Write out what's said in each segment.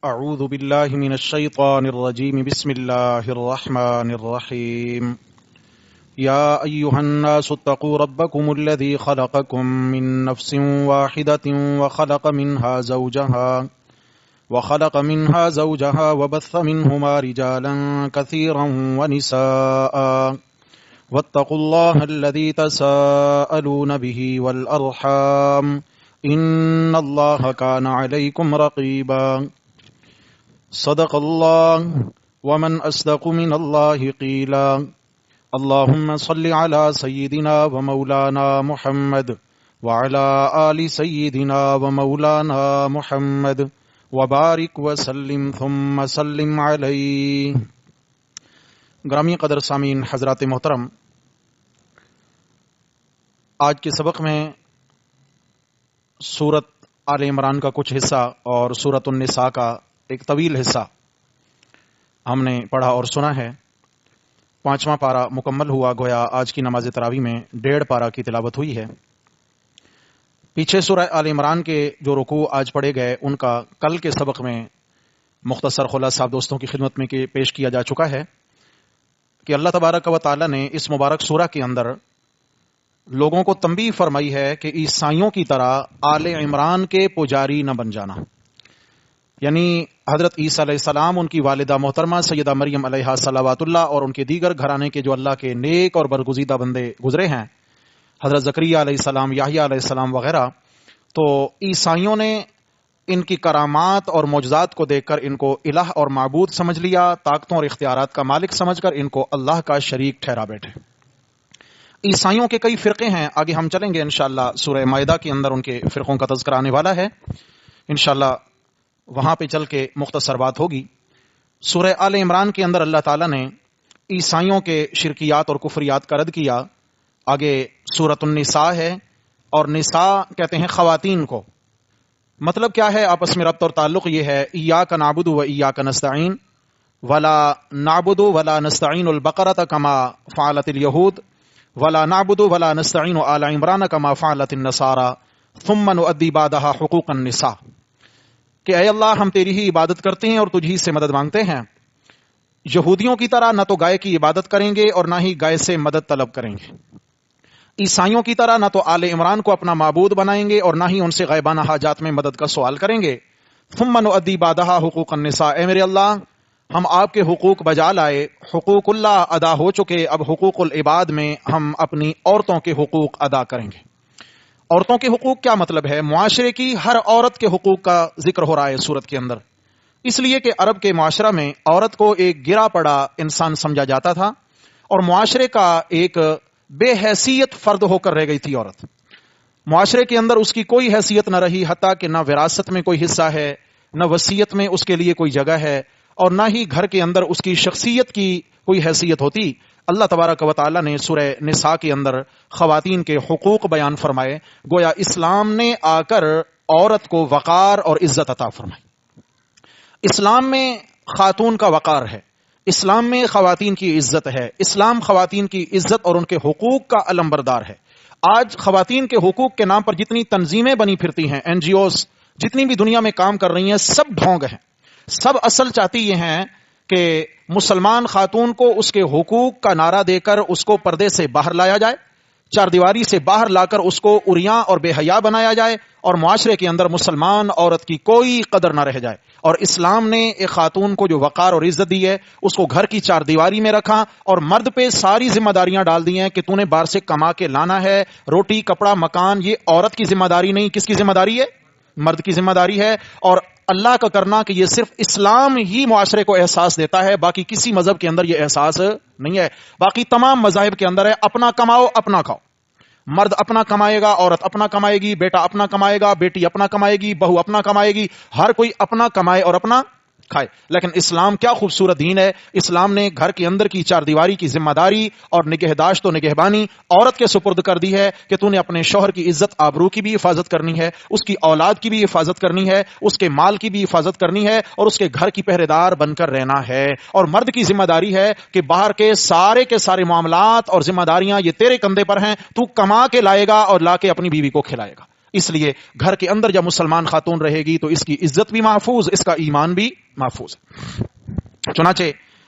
اعوذ باللہ من الشیطان الرجیم بسم اللہ الرحمن الرحیم یا ایہا الناس اتقوا ربکم الذی خلقکم من نفس واحدۃ وخلق منها زوجها وبث منهما رجالا كثيرا ونساء واتقوا الله الذي تساءلون به والأرحام ان الله كان عليكم رقيبا صدق الله ومن اصدق من الله قيلا اللهم صل على سيدنا ومولانا محمد وعلى آل سيدنا ومولانا محمد وبارک وسلم ثم سلم علیہ۔ گرامی قدر سامعین حضرات محترم، آج کے سبق میں سورت آل عمران کا کچھ حصہ اور سورت النساء کا ایک طویل حصہ ہم نے پڑھا اور سنا ہے۔ 5واں پارہ مکمل ہوا، گویا آج کی نماز تراویح میں 1.5 پارہ کی تلاوت ہوئی ہے۔ پیچھے سورہ آل عمران کے جو رکوع آج پڑھے گئے ان کا کل کے سبق میں مختصر خلاصہ آپ دوستوں کی خدمت میں پیش کیا جا چکا ہے کہ اللہ تبارک و تعالی نے اس مبارک سورہ کے اندر لوگوں کو تنبیہ فرمائی ہے کہ عیسائیوں کی طرح آل عمران کے پجاری نہ بن جانا، یعنی حضرت عیسیٰ علیہ السلام، ان کی والدہ محترمہ سیدہ مریم علیہا صلوات اللہ اور ان کے دیگر گھرانے کے جو اللہ کے نیک اور برگزیدہ بندے گزرے ہیں، حضرت زکریا علیہ السلام، یحییٰ علیہ السلام وغیرہ، تو عیسائیوں نے ان کی کرامات اور معجزات کو دیکھ کر ان کو الہ اور معبود سمجھ لیا، طاقتوں اور اختیارات کا مالک سمجھ کر ان کو اللہ کا شریک ٹھہرا بیٹھے۔ عیسائیوں کے کئی فرقے ہیں، آگے ہم چلیں گے انشاءاللہ، سورہ مائدہ کے اندر ان کے فرقوں کا تذکرہ آنے والا ہے، انشاءاللہ وہاں پہ چل کے مختصر بات ہوگی۔ سورہ آل عمران کے اندر اللہ تعالیٰ نے عیسائیوں کے شرکیات اور کفریات کا رد کیا۔ آگے سورۃ النساء ہے، اور نساء کہتے ہیں خواتین کو۔ مطلب کیا ہے، آپس میں ربط اور تعلق یہ ہے، ایاک نعبد و ایاک نستعین ولا نعبد ولا نستعین البقرۃ کما فعلت الیہود ولا نعبد ولا نستعین آل عمران کما فعلت النصارى ثم نؤدی بعدها حقوق النساء، کہ اے اللہ ہم تیری ہی عبادت کرتے ہیں اور تجھ ہی سے مدد مانگتے ہیں، یہودیوں کی طرح نہ تو گائے کی عبادت کریں گے اور نہ ہی گائے سے مدد طلب کریں گے، عیسائیوں کی طرح نہ تو آل عمران کو اپنا معبود بنائیں گے اور نہ ہی ان سے غیبانہ حاجات میں مدد کا سوال کریں گے۔ ثم نؤدی بعدها حقوق النساء، اے میرے اللہ ہم آپ کے حقوق بجا لائے، حقوق اللہ ادا ہو چکے، اب حقوق العباد میں ہم اپنی عورتوں کے حقوق ادا کریں گے۔ عورتوں کے حقوق کیا مطلب ہے؟ معاشرے کی ہر عورت کے حقوق کا ذکر ہو رہا ہے سورت کے اندر، اس لیے کہ عرب کے معاشرہ میں عورت کو ایک گرا پڑا انسان سمجھا جاتا تھا اور معاشرے کا ایک بے حیثیت فرد ہو کر رہ گئی تھی عورت۔ معاشرے کے اندر اس کی کوئی حیثیت نہ رہی، حتیٰ کہ نہ وراثت میں کوئی حصہ ہے، نہ وصیت میں اس کے لیے کوئی جگہ ہے، اور نہ ہی گھر کے اندر اس کی شخصیت کی کوئی حیثیت ہوتی۔ اللہ تبارک و تعالی نے سورہ نساء کے اندر خواتین کے حقوق بیان فرمائے، گویا اسلام نے آ کر عورت کو وقار اور عزت عطا فرمائی۔ اسلام میں خاتون کا وقار ہے، اسلام میں خواتین کی عزت ہے، اسلام خواتین کی عزت اور ان کے حقوق کا علمبردار ہے۔ آج خواتین کے حقوق کے نام پر جتنی تنظیمیں بنی پھرتی ہیں، این جی اوز جتنی بھی دنیا میں کام کر رہی ہیں، سب ڈھونگ ہیں، سب اصل چاہتی یہ ہیں کہ مسلمان خاتون کو اس کے حقوق کا نعرہ دے کر اس کو پردے سے باہر لایا جائے، چار دیواری سے باہر لا کر اس کو عریاں اور بے حیا بنایا جائے، اور معاشرے کے اندر مسلمان عورت کی کوئی قدر نہ رہ جائے۔ اور اسلام نے ایک خاتون کو جو وقار اور عزت دی ہے، اس کو گھر کی چار دیواری میں رکھا، اور مرد پہ ساری ذمہ داریاں ڈال دی ہیں کہ تو نے باہر سے کما کے لانا ہے، روٹی کپڑا مکان، یہ عورت کی ذمہ داری نہیں، کس کی ذمہ داری ہے؟ مرد کی ذمہ داری ہے۔ اور اللہ کا کرنا کہ یہ صرف اسلام ہی معاشرے کو احساس دیتا ہے، باقی کسی مذہب کے اندر یہ احساس نہیں ہے۔ باقی تمام مذاہب کے اندر ہے اپنا کماؤ اپنا کھاؤ، مرد اپنا کمائے گا، عورت اپنا کمائے گی، بیٹا اپنا کمائے گا، بیٹی اپنا کمائے گی، بہو اپنا کمائے گی، ہر کوئی اپنا کمائے اور اپنا کھائے۔ لیکن اسلام کیا خوبصورت دین ہے، اسلام نے گھر کے اندر کی چار دیواری کی ذمہ داری اور نگہداشت و نگہبانی عورت کے سپرد کر دی ہے کہ تو نے اپنے شوہر کی عزت آبرو کی بھی حفاظت کرنی ہے، اس کی اولاد کی بھی حفاظت کرنی ہے، اس کے مال کی بھی حفاظت کرنی ہے، اور اس کے گھر کی پہرے دار بن کر رہنا ہے۔ اور مرد کی ذمہ داری ہے کہ باہر کے سارے معاملات اور ذمہ داریاں یہ تیرے کندھے پر ہیں، تو کما کے لائے گا اور لا کے اپنی بیوی کو کھلائے گا۔ اس لیے گھر کے اندر جب مسلمان خاتون رہے گی تو اس کی عزت بھی محفوظ، اس کا ایمان بھی محفوظ ہے۔ چنانچہ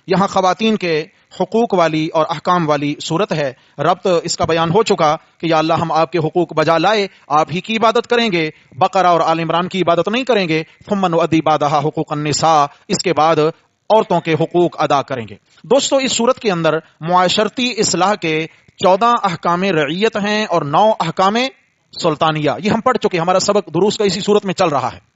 یہاں خواتین کے حقوق والی اور احکام والی صورت ہے۔ ربط اس کا بیان ہو چکا کہ یا اللہ ہم آپ کے حقوق بجا لائے، آپ ہی کی عبادت کریں گے، بقرہ اور آل عمران کی عبادت نہیں کریں گے۔ ثم نؤدی بعدها حقوق النساء، اس کے بعد عورتوں کے حقوق ادا کریں گے۔ دوستو اس صورت کے اندر معاشرتی اصلاح کے 14 احکام رعیت ہیں اور 9 احکام سلطانیہ، یہ ہم پڑھ چکے، ہمارا سبق دروس کا اسی صورت میں چل رہا ہے۔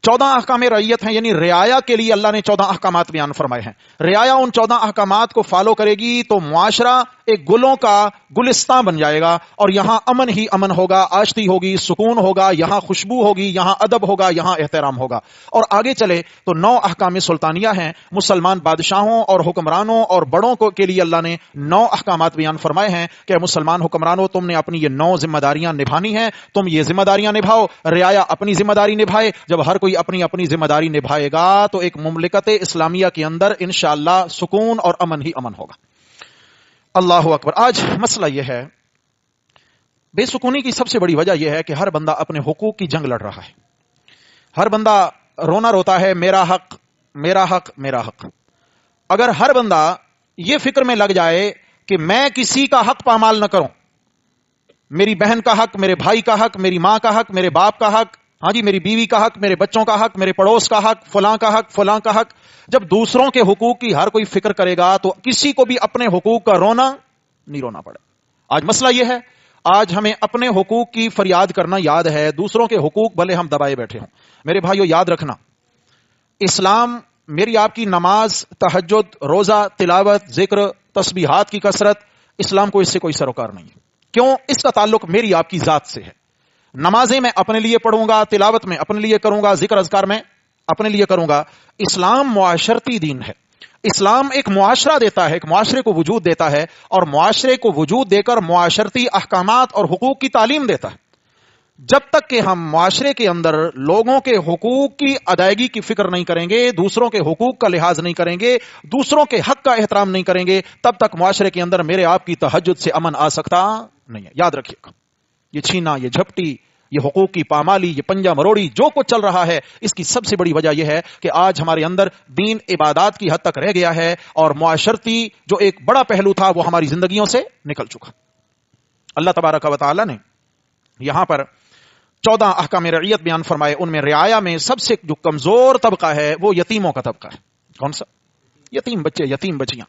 14 احکام رعیت ہیں، یعنی رعایا کے لیے اللہ نے 14 احکامات بیان فرمائے ہیں۔ رعایا ان 14 احکامات کو فالو کرے گی تو معاشرہ ایک گلوں کا گلستان بن جائے گا، اور یہاں امن ہی امن ہوگا، آشتی ہوگی، سکون ہوگا، یہاں خوشبو ہوگی، یہاں ادب ہوگا، یہاں احترام ہوگا۔ اور آگے چلے تو 9 احکام سلطانیہ ہیں، مسلمان بادشاہوں اور حکمرانوں اور بڑوں کو کے لیے اللہ نے 9 احکامات بیان فرمائے ہیں کہ مسلمان حکمرانوں تم نے اپنی یہ 9 ذمہ داریاں نبھانی ہیں، تم یہ ذمہ داریاں نبھاؤ۔ رعایا اپنی ذمہ داری نبھائے، جب ہر کوئی اپنی اپنی ذمہ داری نبھائے گا تو ایک مملکت اسلامیہ کے اندر انشاءاللہ سکون اور امن ہی امن ہوگا۔ اللہ اکبر۔ آج مسئلہ یہ ہے، بے سکونی کی سب سے بڑی وجہ یہ ہے کہ ہر بندہ اپنے حقوق کی جنگ لڑ رہا ہے۔ ہر بندہ رونا روتا ہے میرا حق میرا حق میرا حق۔ اگر ہر بندہ یہ فکر میں لگ جائے کہ میں کسی کا حق پامال نہ کروں، میری بہن کا حق، میرے بھائی کا حق، میری ماں کا حق، میرے باپ کا حق، ہاں جی میری بیوی کا حق، میرے بچوں کا حق، میرے پڑوس کا حق، فلاں کا حق، فلاں کا حق، جب دوسروں کے حقوق کی ہر کوئی فکر کرے گا تو کسی کو بھی اپنے حقوق کا رونا نہیں رونا پڑے۔ آج مسئلہ یہ ہے، آج ہمیں اپنے حقوق کی فریاد کرنا یاد ہے، دوسروں کے حقوق بھلے ہم دبائے بیٹھے ہوں۔ میرے بھائیو یاد رکھنا، اسلام میری آپ کی نماز، تہجد، روزہ، تلاوت، ذکر، تسبیحات کی کثرت، اسلام کو اس سے کوئی سروکار نہیں ہے۔ کیوں؟ اس کا تعلق میری آپ کی ذات سے ہے۔ نمازیں میں اپنے لیے پڑھوں گا، تلاوت میں اپنے لیے کروں گا، ذکر اذکار میں اپنے لیے کروں گا۔ اسلام معاشرتی دین ہے۔ اسلام ایک معاشرہ دیتا ہے، ایک معاشرے کو وجود دیتا ہے، اور معاشرے کو وجود دے کر معاشرتی احکامات اور حقوق کی تعلیم دیتا ہے۔ جب تک کہ ہم معاشرے کے اندر لوگوں کے حقوق کی ادائیگی کی فکر نہیں کریں گے، دوسروں کے حقوق کا لحاظ نہیں کریں گے، دوسروں کے حق کا احترام نہیں کریں گے، تب تک معاشرے کے اندر میرے آپ کی تہجد سے امن آ سکتا نہیں ہے۔ یاد رکھیے گا، یہ چھینا، یہ جھپٹی، یہ حقوق کی پامالی، یہ پنجہ مروڑی جو کچھ چل رہا ہے، اس کی سب سے بڑی وجہ یہ ہے کہ آج ہمارے اندر دین عبادات کی حد تک رہ گیا ہے، اور معاشرتی جو ایک بڑا پہلو تھا وہ ہماری زندگیوں سے نکل چکا۔ اللہ تبارک و تعالی نے یہاں پر 14 احکام رعیت بیان فرمائے، ان میں رعایا میں سب سے جو کمزور طبقہ ہے وہ یتیموں کا طبقہ ہے۔ کون سا؟ یتیم بچے، یتیم بچیاں۔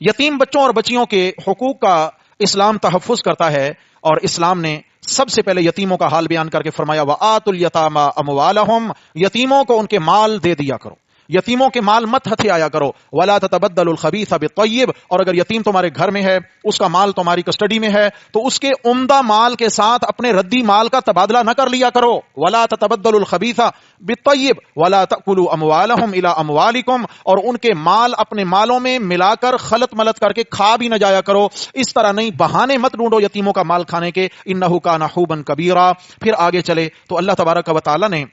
یتیم بچوں اور بچیوں کے حقوق کا اسلام تحفظ کرتا ہے، اور اسلام نے سب سے پہلے یتیموں کا حال بیان کر کے فرمایا وَآتُوا الْيَتَامَىٰ أَمْوَالَهُمْ، یتیموں کو ان کے مال دے دیا کرو، یتیموں کے مال مت ہتھیایا کرو۔ وَلَا تَتَبَدَّلُوا الْخَبِيثَ بِالطَّيِّبِ، اور اگر یتیم تمہارے گھر میں ہے، اس کا مال تمہاری کسٹڈی میں ہے، تو اس کے عمدہ مال کے ساتھ اپنے ردی مال کا تبادلہ نہ کر لیا کرو۔ وَلَا تَتَبَدَّلُوا الْخَبِيثَ بِالطَّيِّبِ وَلَا تَأْكُلُوا أَمْوَالَهُمْ إِلَىٰ أَمْوَالِكُمْ، اور ان کے مال اپنے مالوں میں ملا کر خلط ملط کر کے کھا بھی نہ جایا کرو۔ اس طرح نہیں، بہانے مت ڈھونڈو یتیموں کا مال کھانے کے، إِنَّهُ كَانَ حُوبًا كَبِيرًا۔ پھر آگے چلے تو اللہ تبارک و تعالی نے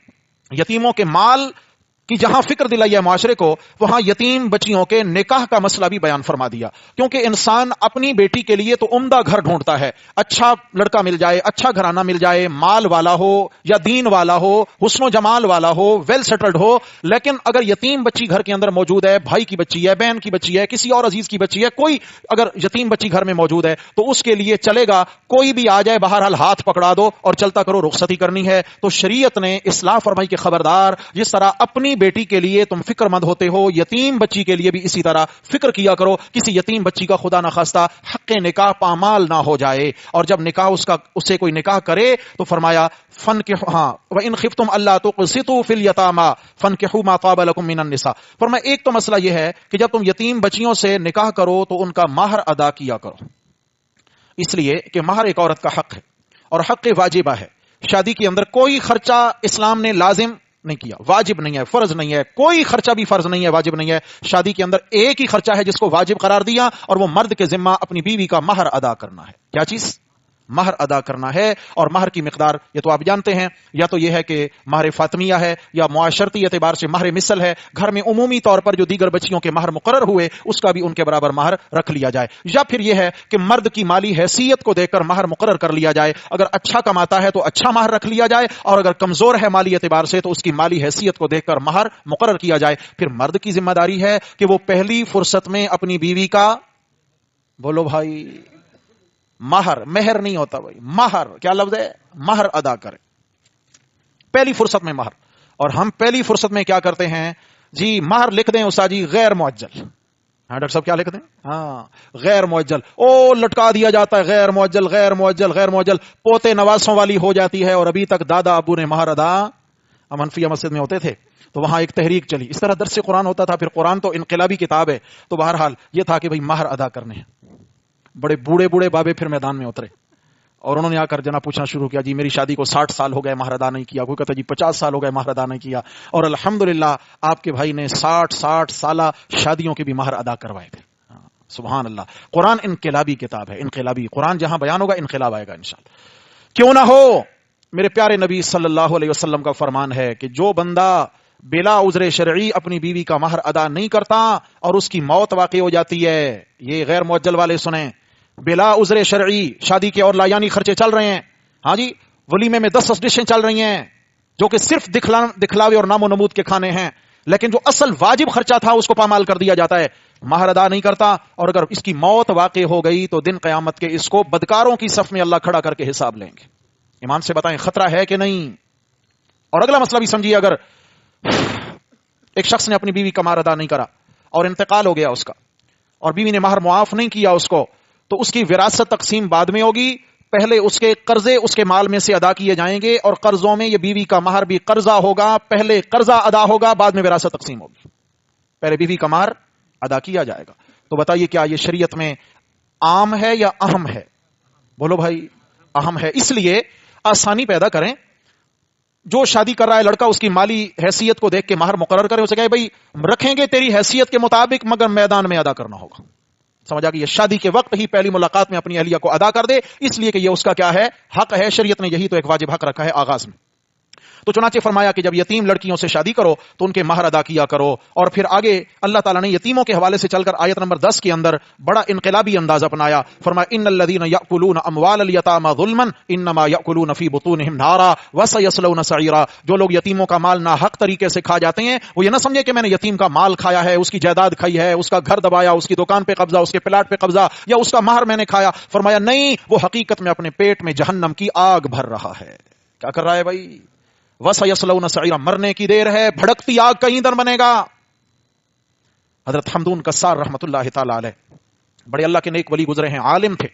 یتیموں کے مال کہ جہاں فکر دلائی ہے معاشرے کو، وہاں یتیم بچیوں کے نکاح کا مسئلہ بھی بیان فرما دیا، کیونکہ انسان اپنی بیٹی کے لیے تو عمدہ گھر ڈھونڈتا ہے، اچھا لڑکا مل جائے، اچھا گھرانہ مل جائے، مال والا ہو یا دین والا ہو، حسن و جمال والا ہو، ویل سیٹلڈ ہو۔ لیکن اگر یتیم بچی گھر کے اندر موجود ہے، بھائی کی بچی ہے، بہن کی بچی ہے، کسی اور عزیز کی بچی ہے، کوئی اگر یتیم بچی گھر میں موجود ہے تو اس کے لیے چلے گا، کوئی بھی آ جائے بہرحال ہاتھ پکڑا دو اور چلتا کرو، رخصتی کرنی ہے۔ تو شریعت نے اصلاح فرمائی کہ خبردار، جس طرح اپنی بیٹی کے لیے تم فکر مند ہوتے ہو، یتیم بچی کے لیے بھی اسی طرح فکر کیا کرو، کسی یتیم بچی کا خدا نخواستہ حق نکاح پامال نہ ہو جائے۔ اور جب نکاح اس سے کوئی نکاح کرے تو فرمایا وَإِنْ خِفْتُمْ أَلَّا تُقْسِطُوا فِي الْيَتَامَىٰ فَانكِحُوا مَا طَابَ لَكُم مِّنَ النِّسَاءِ۔ فرمایا ایک تو مسئلہ یہ ہے کہ جب تم یتیم بچیوں سے نکاح کرو تو ان کا مہر ادا کیا کرو، اس لیے کہ مہر ایک عورت کا حق ہے اور حق واجبہ ہے۔ شادی کے اندر کوئی خرچہ اسلام نے لازم نہیں کیا، واجب نہیں ہے، فرض نہیں ہے، کوئی خرچہ بھی فرض نہیں ہے، واجب نہیں ہے۔ شادی کے اندر ایک ہی خرچہ ہے جس کو واجب قرار دیا، اور وہ مرد کے ذمہ اپنی بیوی کا مہر ادا کرنا ہے۔ کیا چیز؟ مہر ادا کرنا ہے. اور مہر کی مقدار یہ تو آپ جانتے ہیں, یا تو یہ ہے کہ مہر فاطمیہ ہے, یا معاشرتی اعتبار سے مہر مثل ہے, گھر میں عمومی طور پر جو دیگر بچیوں کے مہر مقرر ہوئے اس کا بھی ان کے برابر مہر رکھ لیا جائے. یا پھر یہ ہے کہ مرد کی مالی حیثیت کو دیکھ کر مہر مقرر کر لیا جائے, اگر اچھا کماتا ہے تو اچھا مہر رکھ لیا جائے, اور اگر کمزور ہے مالی اعتبار سے تو اس کی مالی حیثیت کو دیکھ کر مہر مقرر کیا جائے. پھر مرد کی ذمہ داری ہے کہ وہ پہلی فرصت میں اپنی بیوی کا, بولو بھائی, مہر نہیں ہوتا بھائی, مہر کیا لفظ ہے, مہر ادا کرے پہلی فرصت میں مہر. اور ہم پہلی فرصت میں کیا کرتے ہیں جی, مہر لکھ دیں استاد جی غیر معجل. ہاں ڈاکٹر صاحب کیا لکھ دیں, ہاں غیر معجل, او لٹکا دیا جاتا ہے غیر معجل غیر معجل غیر معجل, پوتے نواسوں والی ہو جاتی ہے, اور ابھی تک دادا ابو نے مہر ادا. ہم حنفیہ مسجد میں ہوتے تھے تو وہاں ایک تحریک چلی, اس طرح درس قرآن ہوتا تھا. پھر قرآن تو انقلابی کتاب ہے, تو بہرحال یہ تھا کہ بھئی مہر ادا کرنے ہیں. بڑے بوڑھے بوڑھے بابے پھر میدان میں اترے, اور انہوں نے آ کر جناب پوچھنا شروع کیا, جی میری شادی کو 60 سال ہو گئے مہر ادا نہیں کیا, کوئی کہتا جی 50 سال ہو گئے مہر ادا نہیں کیا, اور الحمدللہ آپ کے بھائی نے 60 سالہ شادیوں کے بھی مہر ادا کروائے تھے. سبحان اللہ. قرآن انقلابی کتاب ہے, انقلابی قرآن, جہاں بیان ہوگا انقلاب آئے گا انشاءاللہ. کیوں نہ ہو, میرے پیارے نبی صلی اللہ علیہ وسلم کا فرمان ہے کہ جو بندہ بلا عذر شرعی اپنی بیوی کا مہر ادا نہیں کرتا اور اس کی موت واقع ہو جاتی ہے, یہ غیر معجل والے سنیں, بلا عذر شرعی شادی کے اور لایانی خرچے چل رہے ہیں, ہاں جی ولیمے میں 10 ڈشیں چل رہی ہیں جو کہ صرف دکھلاوے اور نام و نمود کے کھانے ہیں, لیکن جو اصل واجب خرچہ تھا اس کو پامال کر دیا جاتا ہے, مہر ادا نہیں کرتا, اور اگر اس کی موت واقع ہو گئی تو دن قیامت کے اس کو بدکاروں کی صف میں اللہ کھڑا کر کے حساب لیں گے. ایمان سے بتائیں خطرہ ہے کہ نہیں. اور اگلا مسئلہ بھی سمجھیے, اگر ایک شخص نے اپنی بیوی کا مہر ادا نہیں کرا اور انتقال ہو گیا اس کا, اور بیوی نے مہر معاف نہیں کیا اس کو, تو اس کی وراثت تقسیم بعد میں ہوگی. پہلے اس کے قرضے اس کے مال میں سے ادا کیے جائیں گے, اور قرضوں میں یہ بیوی کا مہر بھی قرضہ ہوگا, پہلے قرضہ ادا ہوگا بعد میں وراثت تقسیم ہوگی. پہلے بیوی کا مہر ادا کیا جائے گا. تو بتائیے کیا یہ شریعت میں عام ہے یا اہم ہے؟ بولو بھائی اہم ہے. اس لیے آسانی پیدا کریں, جو شادی کر رہا ہے لڑکا اس کی مالی حیثیت کو دیکھ کے مہر مقرر کرے, اسے کہے بھائی رکھیں گے تیری حیثیت کے مطابق مگر میدان میں ادا کرنا ہوگا. سمجھا کہ یہ شادی کے وقت ہی پہلی ملاقات میں اپنی اہلیہ کو ادا کر دے, اس لیے کہ یہ اس کا کیا ہے, حق ہے. شریعت نے یہی تو ایک واجب حق رکھا ہے آغاز میں. تو چنانچہ فرمایا کہ جب یتیم لڑکیوں سے شادی کرو تو ان کے مہر ادا کیا کرو. اور پھر آگے اللہ تعالیٰ نے یتیموں کے حوالے سے چل کر آیت نمبر 10 کے اندر بڑا انقلابی انداز اپنایا. فرمایا ان الذین یأکلون اموال الیتامی ظلما انما یأکلون فی بطونہم نارا وسیصلون سعیرا. جو لوگ یتیموں کا مال ناحق طریقے سے کھا جاتے ہیں, وہ یہ نہ سمجھے کہ میں نے یتیم کا مال کھایا ہے, اس کی جائیداد کھائی ہے, اس کا گھر دبایا, اس کی دکان پہ قبضہ, اس کے پلاٹ پہ قبضہ, یا اس کا مہر میں نے کھایا. فرمایا نہیں, وہ حقیقت میں اپنے پیٹ میں جہنم کی آگ بھر رہا ہے. کیا کر رہا ہے بھائی؟ وَسَيَصْلَوْنَ سَعِيرًا, مرنے کی دیر ہے, بھڑکتی آگ کا ایندھن بنے گا. حضرت حمدون کسار رحمت اللہ تعالی علیہ بڑے اللہ کے نیک ولی گزرے ہیں, عالم تھے.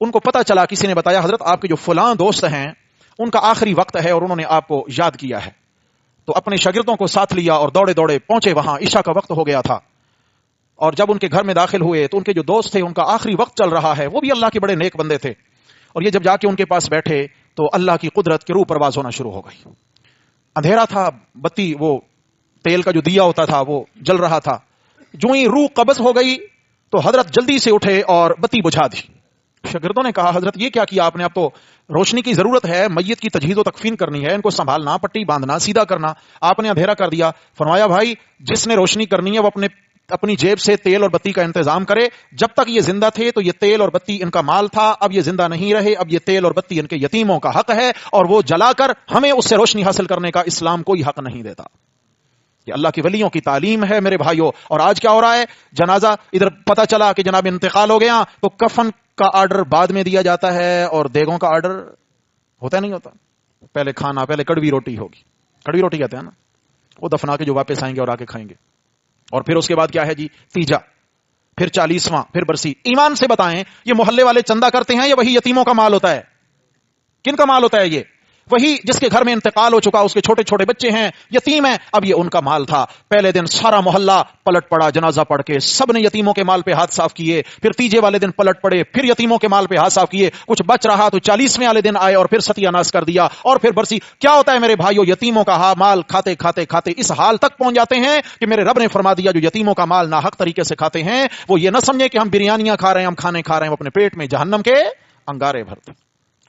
ان کو پتا چلا, کسی نے بتایا حضرت آپ کے جو فلاں دوست ہیں ان کا آخری وقت ہے اور انہوں نے آپ کو یاد کیا ہے. تو اپنے شاگردوں کو ساتھ لیا اور دوڑے دوڑے پہنچے وہاں. عشاء کا وقت ہو گیا تھا, اور جب ان کے گھر میں داخل ہوئے تو ان کے جو دوست تھے ان کا آخری وقت چل رہا ہے, وہ بھی اللہ کے بڑے نیک بندے تھے. اور یہ جب جا کے ان کے پاس بیٹھے تو اللہ کی قدرت کے روح پرواز ہونا شروع ہو گئی. اندھیرا تھا, بتی وہ تیل کا جو دیا ہوتا تھا وہ جل رہا تھا. جو ہی روح قبض ہو گئی تو حضرت جلدی سے اٹھے اور بتی بجھا دی. شاگردوں نے کہا حضرت یہ کیا کیا آپ نے, اب تو روشنی کی ضرورت ہے, میت کی تجہیز و تکفین کرنی ہے, ان کو سنبھالنا, پٹی باندھنا, سیدھا کرنا, آپ نے اندھیرا کر دیا. فرمایا بھائی جس نے روشنی کرنی ہے وہ اپنی جیب سے تیل اور بتی کا انتظام کرے. جب تک یہ زندہ تھے تو یہ تیل اور بتی ان کا مال تھا, اب یہ زندہ نہیں رہے, اب یہ تیل اور بتی ان کے یتیموں کا حق ہے, اور وہ جلا کر ہمیں اس سے روشنی حاصل کرنے کا اسلام کوئی حق نہیں دیتا. یہ اللہ کی ولیوں کی تعلیم ہے میرے بھائیوں. اور آج کیا ہو رہا ہے, جنازہ ادھر پتہ چلا کہ جناب انتقال ہو گیا تو کفن کا آرڈر بعد میں دیا جاتا ہے اور دیگوں کا آرڈر ہوتا نہیں ہوتا. پہلے کھانا, پہلے کڑوی روٹی ہوگی, کڑوی روٹی کہتے ہیں نا, وہ دفنا کے جو واپس آئیں گے اور آ کے کھائیں گے. اور پھر اس کے بعد کیا ہے جی, تیجا, پھر 40واں, پھر برسی. ایمان سے بتائیں یہ محلے والے چندہ کرتے ہیں یا وہی یتیموں کا مال ہوتا ہے؟ کن کا مال ہوتا ہے؟ یہ وہی جس کے گھر میں انتقال ہو چکا, اس کے چھوٹے چھوٹے بچے ہیں, یتیم ہیں, اب یہ ان کا مال تھا. پہلے دن سارا محلہ پلٹ پڑا جنازہ پڑھ کے, سب نے یتیموں کے مال پہ ہاتھ صاف کیے. پھر تیجے والے دن پلٹ پڑے, پھر یتیموں کے مال پہ ہاتھ صاف کیے. کچھ بچ رہا تو 40ویں والے دن آئے اور پھر ستیہ ناش کر دیا, اور پھر برسی. کیا ہوتا ہے میرے بھائیو, یتیموں کا مال کھاتے کھاتے کھاتے اس حال تک پہنچ جاتے ہیں کہ میرے رب نے فرما دیا جو یتیموں کا مال ناحق طریقے سے کھاتے ہیں وہ یہ نہ سمجھے کہ ہم بریانیاں کھا رہے ہیں, ہم کھانے کھا رہے ہیں, وہ اپنے پیٹ میں جہنم کے انگارے بھرتے.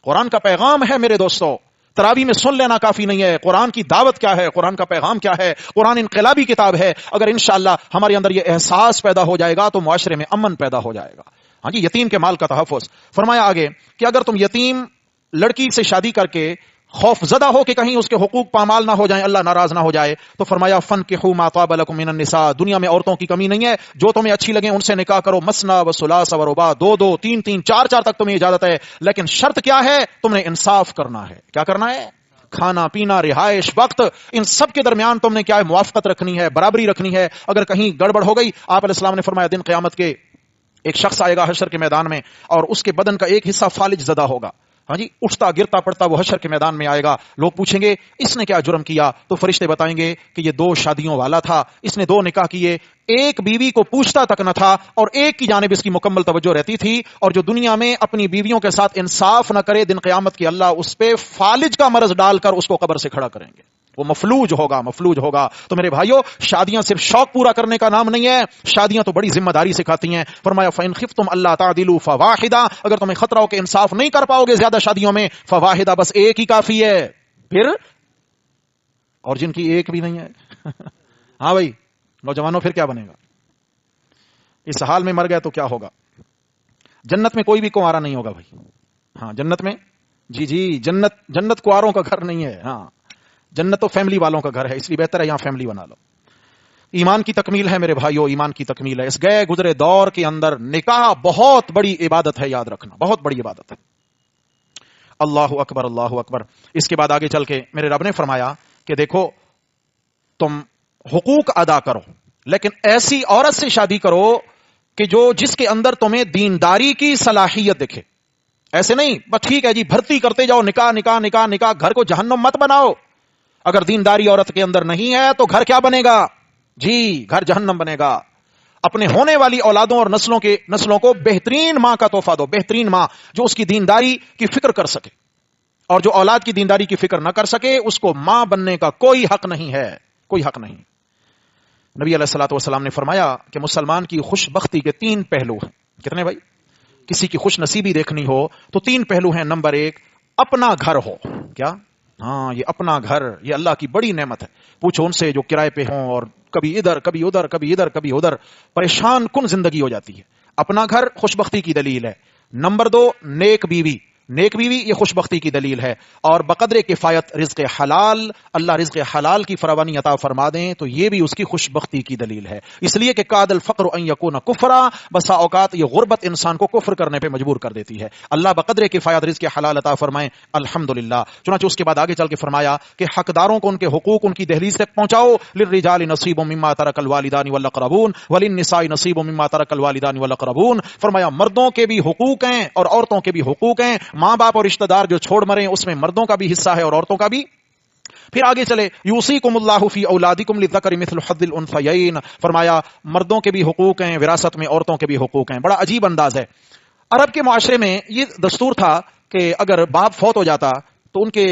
قرآن کا پیغام ہے میرے دوستو. تراوی میں سن لینا کافی نہیں ہے. قرآن کی دعوت کیا ہے, قرآن کا پیغام کیا ہے. قرآن انقلابی کتاب ہے. اگر انشاءاللہ ہمارے اندر یہ احساس پیدا ہو جائے گا تو معاشرے میں امن پیدا ہو جائے گا. ہاں جی, یتیم کے مال کا تحفظ. فرمایا آگے کہ اگر تم یتیم لڑکی سے شادی کر کے خوف زدہ ہو کہ کہیں اس کے حقوق پامال نہ ہو جائیں, اللہ ناراض نہ ہو جائے, تو فرمایا فنکحوا ما طاب لکم من النساء, دنیا میں عورتوں کی کمی نہیں ہے, جو تمہیں اچھی لگیں ان سے نکاح کرو. مثنی و ثلاث و رباع, 2 3 4 تک تمہیں اجازت ہے, لیکن شرط کیا ہے, تم نے انصاف کرنا ہے. کیا کرنا ہے؟ کھانا پینا, رہائش, وقت, ان سب کے درمیان تم نے کیا ہے, موافقت رکھنی ہے, برابری رکھنی ہے. اگر کہیں گڑبڑ ہو گئی, آپ علیہ السلام نے فرمایا دن قیامت کے ایک شخص آئے گا حشر کے میدان میں اور اس کے بدن کا ایک حصہ فالج زدہ ہوگا. ہاں جی, اٹھتا گرتا پڑتا وہ حشر کے میدان میں آئے گا. لوگ پوچھیں گے اس نے کیا جرم کیا, تو فرشتے بتائیں گے کہ یہ 2 شادیوں والا تھا, اس نے 2 نکاح کیے, ایک بیوی کو پوچھتا تک نہ تھا اور ایک کی جانب اس کی مکمل توجہ رہتی تھی. اور جو دنیا میں اپنی بیویوں کے ساتھ انصاف نہ کرے, دن قیامت کی اللہ اس پہ فالج کا مرض ڈال کر اس کو قبر سے کھڑا کریں گے. وہ مفلوج ہوگا. تو میرے بھائیو, شادیاں صرف شوق پورا کرنے کا نام نہیں ہے, شادیاں تو بڑی ذمہ داری سکھاتی ہیں. فرمایا فَإِنْ خِفْتُمْ أَلَّا تَعْدِلُوا فَوَاحِدَةً, اگر تمہیں خطرہ ہو کہ انصاف نہیں کر پاؤ گے زیادہ شادیوں میں, فواحدہ, بس ایک ہی کافی ہے. پھر اور جن کی ایک بھی نہیں ہے ہاں بھائی نوجوانوں, پھر کیا بنے گا؟ اس حال میں مر گئے تو کیا ہوگا؟ جنت میں کوئی بھی کنوارا نہیں ہوگا بھائی. ہاں جنت میں, جی جنت کنواروں کا گھر نہیں ہے. ہاں جنت تو فیملی والوں کا گھر ہے, اس لیے بہتر ہے یہاں فیملی بنا لو. ایمان کی تکمیل ہے میرے بھائیو, ایمان کی تکمیل ہے. اس گئے گزرے دور کے اندر نکاح بہت بڑی عبادت ہے, یاد رکھنا, بہت بڑی عبادت ہے. اللہ اکبر, اللہ اکبر. اس کے بعد آگے چل کے میرے رب نے فرمایا کہ دیکھو تم حقوق ادا کرو, لیکن ایسی عورت سے شادی کرو کہ جس کے اندر تمہیں دینداری کی صلاحیت دکھے. ایسے نہیں بس ٹھیک ہے جی بھرتی کرتے جاؤ, نکاح, گھر کو جہنم مت بناؤ. اگر دینداری عورت کے اندر نہیں ہے تو گھر کیا بنے گا؟ جی گھر جہنم بنے گا. اپنے ہونے والی اولادوں اور نسلوں کو بہترین ماں کا تحفہ دو, بہترین ماں جو اس کی دینداری کی فکر کر سکے, اور جو اولاد کی دینداری کی فکر نہ کر سکے اس کو ماں بننے کا کوئی حق نہیں ہے, کوئی حق نہیں. نبی علیہ الصلوۃ والسلام نے فرمایا کہ مسلمان کی خوش بختی کے 3 پہلو ہیں. کتنے بھائی؟ کسی کی خوش نصیبی دیکھنی ہو تو 3 پہلو ہیں. نمبر 1 اپنا گھر ہو. کیا؟ ہاں یہ اپنا گھر, یہ اللہ کی بڑی نعمت ہے. پوچھو ان سے جو کرائے پہ ہوں اور کبھی ادھر کبھی ادھر, کبھی ادھر کبھی ادھر, پریشان کن زندگی ہو جاتی ہے. اپنا گھر خوش بختی کی دلیل ہے. نمبر 2 نیک بیوی یہ خوش بختی کی دلیل ہے. اور بقدر کفایت رزق حلال, اللہ رزق حلال کی فراوانی عطا فرما دیں تو یہ بھی اس کی خوش بختی کی دلیل ہے. اس لیے کہ کاد الفقر ان یکون کفرا, بسا اوقات یہ غربت انسان کو کفر کرنے پہ مجبور کر دیتی ہے. اللہ بقدر کفایت رزق حلال عطا فرمائیں, الحمدللہ. چنانچہ اس کے بعد آگے چل کے فرمایا کہ حقداروں کو ان کے حقوق ان کی دہلیز تک پہنچاؤ. للرجال نصیب مما ترک الوالدان والاقربون وللنساء نصیب مما ترک الوالدان والاقربون. فرمایا مردوں کے بھی حقوق ہیں اور عورتوں کے بھی حقوق ہیں. ماں باپ اور رشتہ دار جو چھوڑ مرے اس میں مردوں کا بھی حصہ ہے اور عورتوں کا بھی. پھر آگے چلے یوصیکم اللہ فی اولادکم للذکر مثل حظ الانثیین. فرمایا مردوں کے بھی حقوق ہیں, وراثت میں عورتوں کے بھی حقوق ہیں. بڑا عجیب انداز ہے. عرب کے معاشرے میں یہ دستور تھا کہ اگر باپ فوت ہو جاتا تو ان کے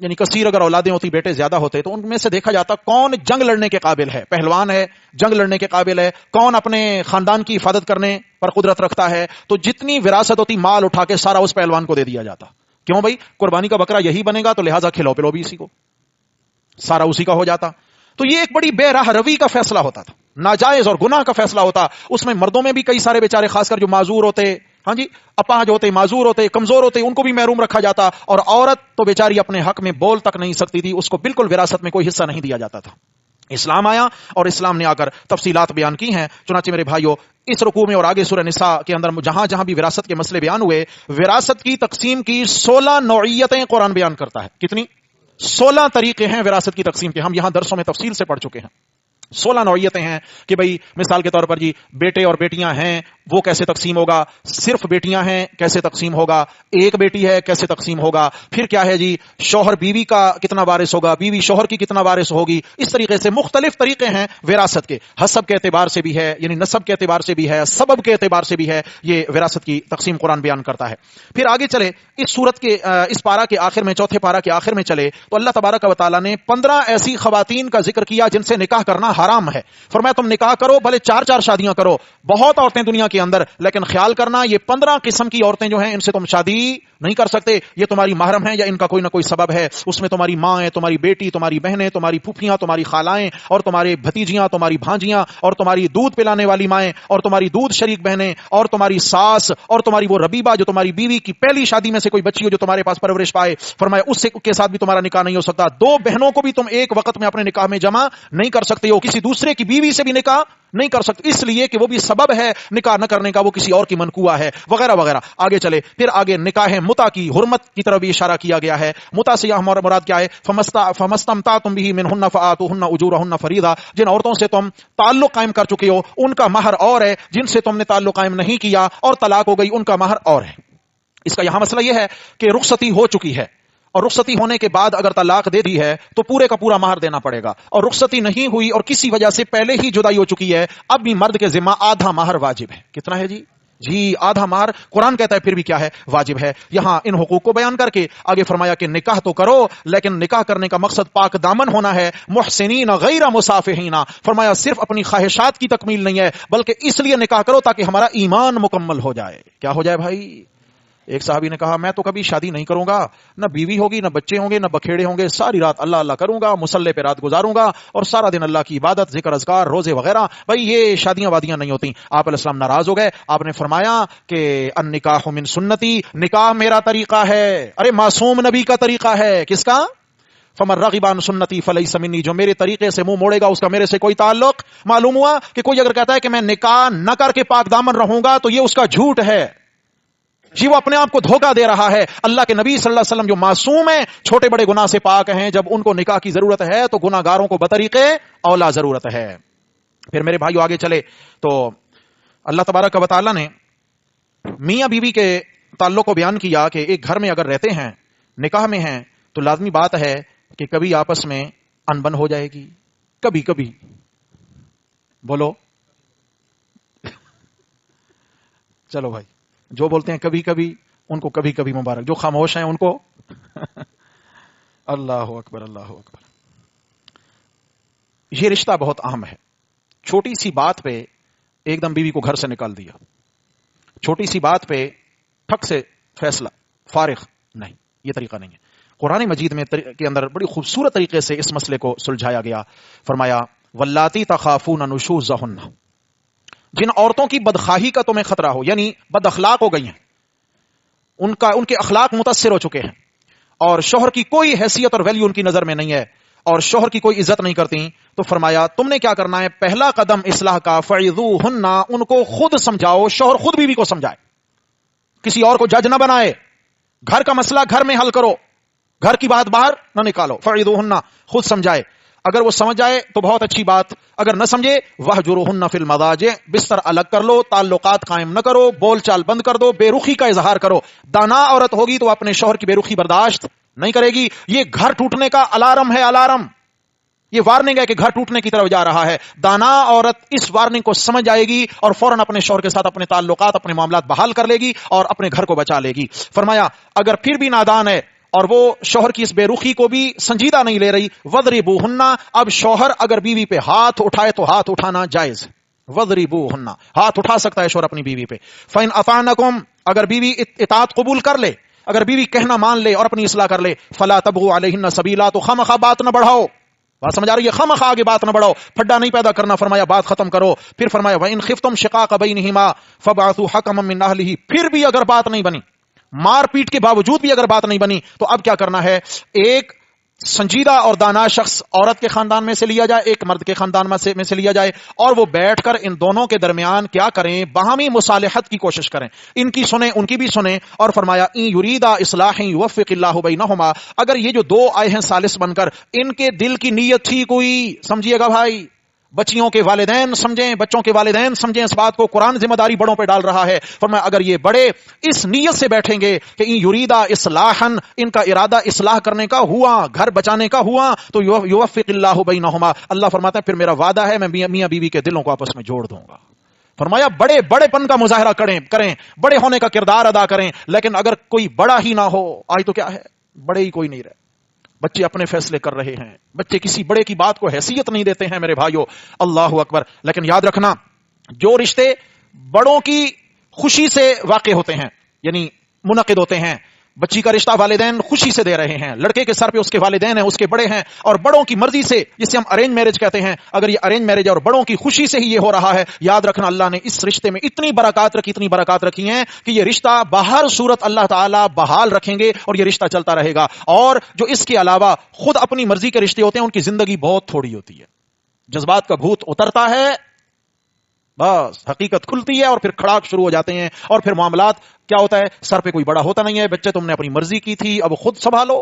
یعنی کثیر اگر اولادیں ہوتی, بیٹے زیادہ ہوتے, تو ان میں سے دیکھا جاتا کون جنگ لڑنے کے قابل ہے, پہلوان ہے, جنگ لڑنے کے قابل ہے, کون اپنے خاندان کی حفاظت کرنے پر قدرت رکھتا ہے. تو جتنی وراثت ہوتی مال اٹھا کے سارا اس پہلوان کو دے دیا جاتا. کیوں بھائی؟ قربانی کا بکرا یہی بنے گا تو لہٰذا کھلو پلو بھی اسی کو, سارا اسی کا ہو جاتا. تو یہ ایک بڑی بے راہ روی کا فیصلہ ہوتا تھا, ناجائز اور گناہ کا فیصلہ ہوتا. اس میں مردوں میں بھی کئی سارے بیچارے, خاص کر جو معذور ہوتے, ہاں جی اپاہج ہوتے, معذور ہوتے, کمزور ہوتے, ان کو بھی محروم رکھا جاتا. اور عورت تو بیچاری اپنے حق میں بول تک نہیں سکتی تھی, اس کو بالکل وراثت میں کوئی حصہ نہیں دیا جاتا تھا. اسلام آیا اور اسلام نے آ کر تفصیلات بیان کی ہیں. چنانچہ میرے بھائیو اس رکوع میں اور آگے سورہ نساء کے اندر جہاں جہاں بھی وراثت کے مسئلے بیان ہوئے, وراثت کی تقسیم کی 16 نوعیتیں قرآن بیان کرتا ہے. کتنی؟ 16 طریقے ہیں وراثت کی تقسیم کے. ہم یہاں درسوں میں تفصیل سے پڑھ چکے ہیں. 16 نوعیتیں ہیں کہ بھئی مثال کے طور پر جی بیٹے اور بیٹیاں ہیں وہ کیسے تقسیم ہوگا, صرف بیٹیاں ہیں کیسے تقسیم ہوگا, ایک بیٹی ہے کیسے تقسیم ہوگا, پھر کیا ہے جی شوہر بیوی کا کتنا وارث ہوگا, بیوی شوہر کی کتنا وارث ہوگی. اس طریقے سے مختلف طریقے ہیں وراثت کے, حسب کے اعتبار سے بھی ہے یعنی نسب کے اعتبار سے بھی ہے, سبب کے اعتبار سے بھی ہے. یہ وراثت کی تقسیم قرآن بیان کرتا ہے. پھر آگے چلے اس سورت کے اس پارہ کے آخر میں, چوتھے پارہ کے آخر میں چلے تو اللہ تبارک و تعالیٰ نے 15 ایسی خواتین کا ذکر کیا جن سے نکاح کرنا حرام ہے. فرمایا تم نکاح کرو، بھلے 4 شادیاں کرو، بہت عورتیں دنیا کے اندر، لیکن خیال کرنا یہ 15 قسم کی عورتیں جو ہیں ان سے تم شادی نہیں کر سکتے. یہ تمہاری محرم ہیں یا ان کا کوئی نہ کوئی سبب ہے. اس میں تمہاری ماں ہے، تمہاری بیٹی، تمہاری بہنیں، تمہاری پھوپھیاں، تمہاری خالائیں، اور تمہارے بھتیجیاں، تمہاری بھانجیاں، اور تمہاری دودھ پلانے والی مائیں، اور تمہاری دودھ شریک بہنیں، اور تمہاری ساس، اور تمہاری وہ ربیبہ جو تمہاری بیوی کی پہلی شادی میں سے کوئی بچی ہو جو تمہارے پاس پرورش پائے. فرمایا اس کے ساتھ بھی تمہارا نکاح نہیں ہو سکتا. 2 بہنوں کو بھی تم ایک وقت میں اپنے نکاح میں جمع نہیں کر سکتے ہو. کسی دوسرے کی بیوی سے بھی نکاح نہیں کر سکتے، اس لیے کہ وہ بھی سبب ہے نکاح نہ کرنے کا، وہ کسی اور کی منقوہ ہے، وغیرہ وغیرہ. آگے چلے، پھر آگے نکاح متع کی حرمت کی طرف بھی اشارہ کیا گیا ہے. متع سے یہاں مراد کیا ہے؟ فمستمتعتم به منهن فآتوهن اجورهن فریضہ. جن عورتوں سے تم تعلق قائم کر چکے ہو ان کا مہر اور ہے، جن سے تم نے تعلق قائم نہیں کیا اور طلاق ہو گئی ان کا مہر اور ہے. اس کا یہاں مسئلہ یہ ہے کہ رخصتی ہو چکی ہے، اور رخصتی ہونے کے بعد اگر طلاق دے دی ہے تو پورے کا پورا مہر دینا پڑے گا. اور رخصتی نہیں ہوئی اور کسی وجہ سے پہلے ہی جدائی ہو چکی ہے، اب بھی مرد کے ذمہ آدھا مہر واجب ہے. کتنا ہے جی آدھا مہر. قرآن کہتا ہے پھر بھی کیا ہے؟ واجب ہے. یہاں ان حقوق کو بیان کر کے آگے فرمایا کہ نکاح تو کرو، لیکن نکاح کرنے کا مقصد پاک دامن ہونا ہے، محسنین غیر مصافحین. فرمایا صرف اپنی خواہشات کی تکمیل نہیں ہے، بلکہ اس لیے نکاح کرو تاکہ ہمارا ایمان مکمل ہو جائے. کیا ہو جائے بھائی؟ ایک صحابی نے کہا میں تو کبھی شادی نہیں کروں گا، نہ بیوی ہوگی، نہ بچے ہوں گے، نہ بکھیڑے ہوں گے، ساری رات اللہ اللہ کروں گا، مصلے پہ رات گزاروں گا، اور سارا دن اللہ کی عبادت، ذکر اذکار، روزے وغیرہ. بھائی یہ شادیاں وادیاں نہیں ہوتی. آپ علیہ السلام ناراض ہو گئے. آپ نے فرمایا کہ النکاح من سنتی، نکاح میرا طریقہ ہے. ارے معصوم نبی کا طریقہ ہے. کس کا؟ فمن رغب عن سنتی فلیس منی. جو میرے طریقے سے منہ موڑے گا اس کا میرے سے کوئی تعلق. معلوم ہوا کہ کوئی اگر کہتا ہے کہ میں نکاح نہ کر کے پاک دامن رہوں گا تو یہ اس کا جھوٹ ہے جی، وہ اپنے آپ کو دھوکہ دے رہا ہے. اللہ کے نبی صلی اللہ علیہ وسلم جو معصوم ہیں، چھوٹے بڑے گناہ سے پاک ہیں، جب ان کو نکاح کی ضرورت ہے تو گناہ گاروں کو بطریقے اولا ضرورت ہے. پھر میرے بھائیو آگے چلے تو اللہ تبارک و تعالی نے میاں بیوی کے تعلق کو بیان کیا کہ ایک گھر میں اگر رہتے ہیں، نکاح میں ہیں، تو لازمی بات ہے کہ کبھی آپس میں انبن ہو جائے گی. کبھی کبھی بولو چلو بھائی، جو بولتے ہیں کبھی کبھی ان کو کبھی کبھی مبارک، جو خاموش ہیں ان کو اللہ اکبر اللہ اکبر. یہ رشتہ بہت اہم ہے. چھوٹی سی بات پہ ایک دم بیوی کو گھر سے نکال دیا، چھوٹی سی بات پہ ٹھک سے فیصلہ، فارغ نہیں، یہ طریقہ نہیں ہے. قرآن مجید میں کے اندر بڑی خوبصورت طریقے سے اس مسئلے کو سلجھایا گیا. فرمایا واللاتی تخافون نشوزہن، جن عورتوں کی بدخواہی کا تمہیں خطرہ ہو، یعنی بد اخلاق ہو گئی ہیں، ان کے اخلاق متاثر ہو چکے ہیں، اور شوہر کی کوئی حیثیت اور ویلیو ان کی نظر میں نہیں ہے، اور شوہر کی کوئی عزت نہیں کرتی. تو فرمایا تم نے کیا کرنا ہے؟ پہلا قدم اصلاح کا، فعظوہن، ان کو خود سمجھاؤ. شوہر خود بیوی کو سمجھائے، کسی اور کو جج نہ بنائے. گھر کا مسئلہ گھر میں حل کرو، گھر کی بات باہر نہ نکالو. فعظوہن، خود سمجھائے. اگر وہ سمجھ جائے تو بہت اچھی بات، اگر نہ سمجھے وہجروہن فی المضاجع، بستر الگ کر لو، تعلقات قائم نہ کرو، بول چال بند کر دو، بے رخی کا اظہار کرو. دانا عورت ہوگی تو اپنے شوہر کی بے رخی برداشت نہیں کرے گی. یہ گھر ٹوٹنے کا الارم ہے، الارم. یہ وارننگ ہے کہ گھر ٹوٹنے کی طرف جا رہا ہے. دانا عورت اس وارننگ کو سمجھ جائے گی اور فوراً اپنے شوہر کے ساتھ اپنے تعلقات، اپنے معاملات بحال کر لے گی اور اپنے گھر کو بچا لے گی. فرمایا اگر پھر بھی نادان ہے اور وہ شوہر کی اس بے رخی کو بھی سنجیدہ نہیں لے رہی، وَضْرِبُوهُنَّ، اب شوہر اگر بیوی پہ ہاتھ اٹھائے تو ہاتھ اٹھانا جائز. وَضْرِبُوهُنَّ، ہاتھ اٹھا سکتا ہے شوہر اپنی بیوی پہ. فَإِنْ أَطَعْنَكُمْ، اگر بیوی اطاعت قبول کر لے، اگر بیوی کہنا مان لے اور اپنی اصلاح کر لے، فَلَا تَبْغُوا عَلَيْهِنَّ سَبِيلًا، تو خامخواہ بات نہ بڑھاؤ. بات سمجھ آ رہی ہے؟ خامخواہ آگے بات نہ بڑھاؤ، پھڈا نہیں پیدا کرنا. فرمایا بات ختم کرو. پھر فرمایا وَإِنْ خِفْتُمْ شِقَاقَ بَيْنِهِمَا فَابْعَثُوا حَكَمًا مِّنْ أَهْلِهِ، پھر بھی اگر بات نہیں بنی، مار پیٹ کے باوجود بھی اگر بات نہیں بنی، تو اب کیا کرنا ہے؟ ایک سنجیدہ اور دانا شخص عورت کے خاندان میں سے لیا جائے، ایک مرد کے خاندان میں سے لیا جائے، اور وہ بیٹھ کر ان دونوں کے درمیان کیا کریں؟ باہمی مصالحت کی کوشش کریں. ان کی سنیں، ان کی بھی سنیں. اور فرمایا ان یریدا اصلاح یوفق اللہ بینہما، اگر یہ جو دو آئے ہیں ثالث بن کر، ان کے دل کی نیت ٹھیک ہوئی، سمجھیے گا بھائی، بچیوں کے والدین سمجھیں، بچوں کے والدین سمجھیں اس بات کو. قرآن ذمہ داری بڑوں پہ ڈال رہا ہے. فرمایا اگر یہ بڑے اس نیت سے بیٹھیں گے کہ ان یریدا اصلاحا، ان کا ارادہ اصلاح کرنے کا ہوا، گھر بچانے کا ہوا، تو یوفق اللہ بینہما، اللہ فرماتا ہے پھر میرا وعدہ ہے میں میاں بیوی کے دلوں کو آپس میں جوڑ دوں گا. فرمایا بڑے پن کا مظاہرہ کریں، بڑے ہونے کا کردار ادا کریں. لیکن اگر کوئی بڑا ہی نہ ہو، آج تو کیا ہے، بڑے ہی کوئی نہیں رہے. بچے اپنے فیصلے کر رہے ہیں، بچے کسی بڑے کی بات کو حیثیت نہیں دیتے ہیں میرے بھائیوں، اللہ اکبر۔ لیکن یاد رکھنا، جو رشتے بڑوں کی خوشی سے واقع ہوتے ہیں، یعنی منعقد ہوتے ہیں، بچی کا رشتہ والدین خوشی سے دے رہے ہیں، لڑکے کے سر پہ اس کے والدین ہیں، اس کے بڑے ہیں، اور بڑوں کی مرضی سے، جسے ہم ارینج میرج کہتے ہیں، اگر یہ ارینج میرج اور بڑوں کی خوشی سے ہی یہ ہو رہا ہے، یاد رکھنا اللہ نے اس رشتے میں اتنی برکات رکھی ہیں کہ یہ رشتہ باہر صورت اللہ تعالیٰ بحال رکھیں گے اور یہ رشتہ چلتا رہے گا۔ اور جو اس کے علاوہ خود اپنی مرضی کے رشتے ہوتے ہیں، ان کی زندگی بہت تھوڑی ہوتی ہے، جذبات کا بھوت اترتا ہے، بس حقیقت کھلتی ہے اور پھر کھڑاک شروع ہو جاتے ہیں، اور پھر معاملات کیا ہوتا ہے، سر پہ کوئی بڑا ہوتا نہیں ہے، بچے تم نے اپنی مرضی کی تھی، اب خود سنبھالو،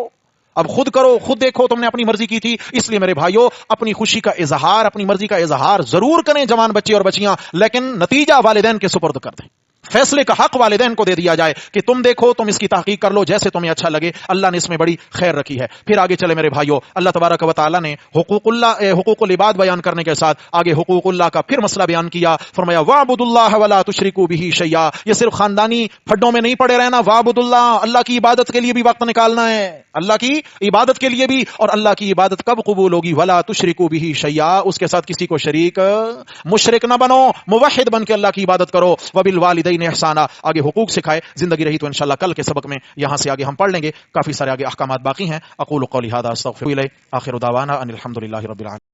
اب خود کرو، خود دیکھو، تم نے اپنی مرضی کی تھی۔ اس لیے میرے بھائیوں، اپنی خوشی کا اظہار، اپنی مرضی کا اظہار ضرور کریں جوان بچے اور بچیاں، لیکن نتیجہ والدین کے سپرد کر دیں، فیصلے کا حق والدین کو دے دیا جائے کہ تم دیکھو، تم اس کی تحقیق کر لو جیسے تمہیں اچھا لگے، اللہ نے اس میں بڑی خیر رکھی ہے۔ پھر آگے چلے میرے بھائیوں، اللہ تبارک و تعالی نے حقوق العباد بیان کرنے کے ساتھ آگے حقوق اللہ کا پھر مسئلہ بیان کیا، فرمایا وَاعْبُدُوا اللَّهَ وَلَا تُشْرِكُوا بِهِ شَيْئًا۔ یہ صرف خاندانی پھڈوں میں نہیں پڑے رہنا، وَاعْبُدُوا اللَّهَ، اللہ کی عبادت کے لیے بھی وقت نکالنا ہے، اللہ کی عبادت کے لیے بھی، اور اللہ کی عبادت کب قبول ہوگی؟ وَلَا تُشْرِكُوا بِهِ شَيْئًا، اس کے ساتھ کسی کو شریک مشرک نہ بنو، موحد بن کے اللہ کی عبادت کرو، وَبِالْوَالِدَيْنِ إِحْسَانًا، آگے حقوق سکھائے، زندگی رہی تو انشاءاللہ کل کے سبق میں یہاں سے آگے ہم پڑھ لیں گے، کافی سارے آگے احکامات باقی ہیں۔ اقول قولی ھذا استغفر اللہ، آخر دعوانا ان الحمد للہ رب العالمین۔